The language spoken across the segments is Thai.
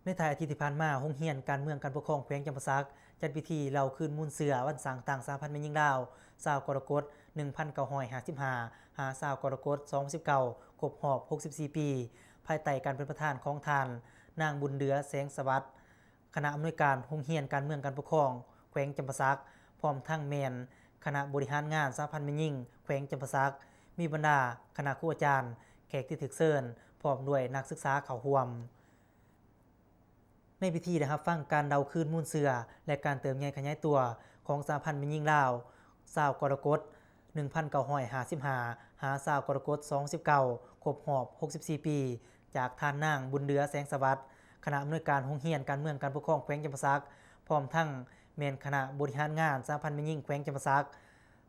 ในท้ายอาทิตย์ที่ผ่านมาโรงเรียนการเมืองการปกครองแขวงจำปาสักจัดพิธีเหล่าคืนมูลเสือวันสร้างต่างสาพันธ์แม่หญิงลาว20กรกฎาคม1955หา20กรกฎาคม2019ครบรอบ64ปีภายใต้การเป็นประธานของท่านนางบุญเดือแสงสวัสดิ์คณะอำนวยการโรงเรียนการเมืองการปกครองแขวงจำปาสักพร้อมทั้งแม่นคณะบริหารงานสาพันธ์แม่หญิงแขวงจำปาสักมีบรรดาคณะครูอาจารย์แขกที่ถูกเชิญพร้อมด้วยนักศึกษาเข้าร่วมในพิธีนะครับฟังการเดาคืนมูลเสือและการเติมใหญ่ขยายตัวของสาพันธ์แม่หญิงลาว20กรกฎาคม1955หา20กรกฎาคม2019ครบรอบ64ปีจากท่านนางบุญเดือแสงสวัสดิ์คณะอำนวยการโรงเรียนการเมืองการปกครองแขวงจำปาสักพร้อมทั้งแม่นคณะบริหารงานสาพันธ์แม่หญิงแขวงจำปาสัก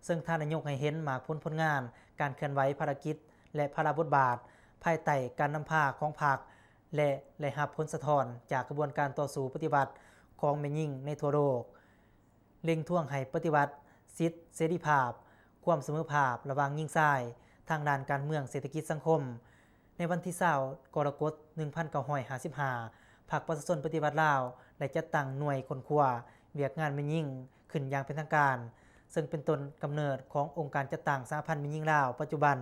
ซึ่งท่านนายกให้เห็นหมากผลงานการเคลื่อนไหวภารกิจและภาระบทบาทภายใต้การนำพาของพรรคและได้รับผลสะท้อนจากกระบวนการต่อสู้ปฏิบัติของแม่หญิงในทั่วโลกเร่งท่วงให้ปฏิบัติสิทธิเสรีภาพความเสมอภาพระหว่างหญิงชายทางด้านการเมืองเศรษฐกิจสังคมในวันที่20กรกฎาคม1955พรรคประชาชนปฏิวัติลาวได้จัดตั้งหน่วยค้นคว้าเวียกงานแม่หญิงขึ้นอย่างเป็นทางการซึ่งเป็นต้นกำเนิดขององค์การจัดตั้งสหพันธ์แม่หญิงลาวปัจจุบัน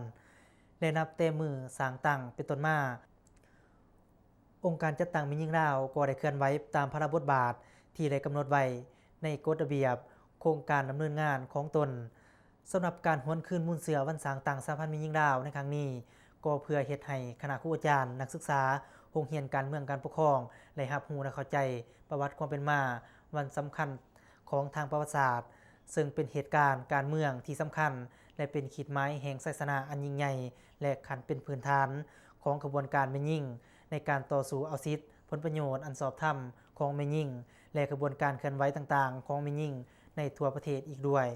ได้นับแต่มือสร้างตั้งเป็นต้นมาองค์การจัดตั้งแม่หญิงลาวก็ได้เคลื่อนไหวตามพระบทบาทที่ได้กำหนดไว้ในกฎระเบียบโครงการดำเนินงานของตนสำหรับการหวนคืนมูลเสือวันสร้างตั้งสหพันธ์แม่หญิงลาวในครั้งนี้ก็เพื่อเฮ็ดให้คณะครูอาจารย์นักศึกษาโรงเรียนการเมืองการปกครองได้รับรู้และเข้าใจประวัติความเป็นมาวันสำคัญของทางประวัติศาสตร์ซึ่งเป็นเหตุการณ์การเมืองที่สำคัญและเป็นขีดหมายแห่งศาสนาอันยิ่งใหญ่และขันเป็นพื้นฐานของกระบวนการแม่หญิงในการต่อสู้เอาสิทธิผลประโยชน์อันชอบธรรมของแม่หญิงและกระบวนการเคลื่อนไหวต่างๆของแม่หญิงในทั่วประเทศอีกด้วย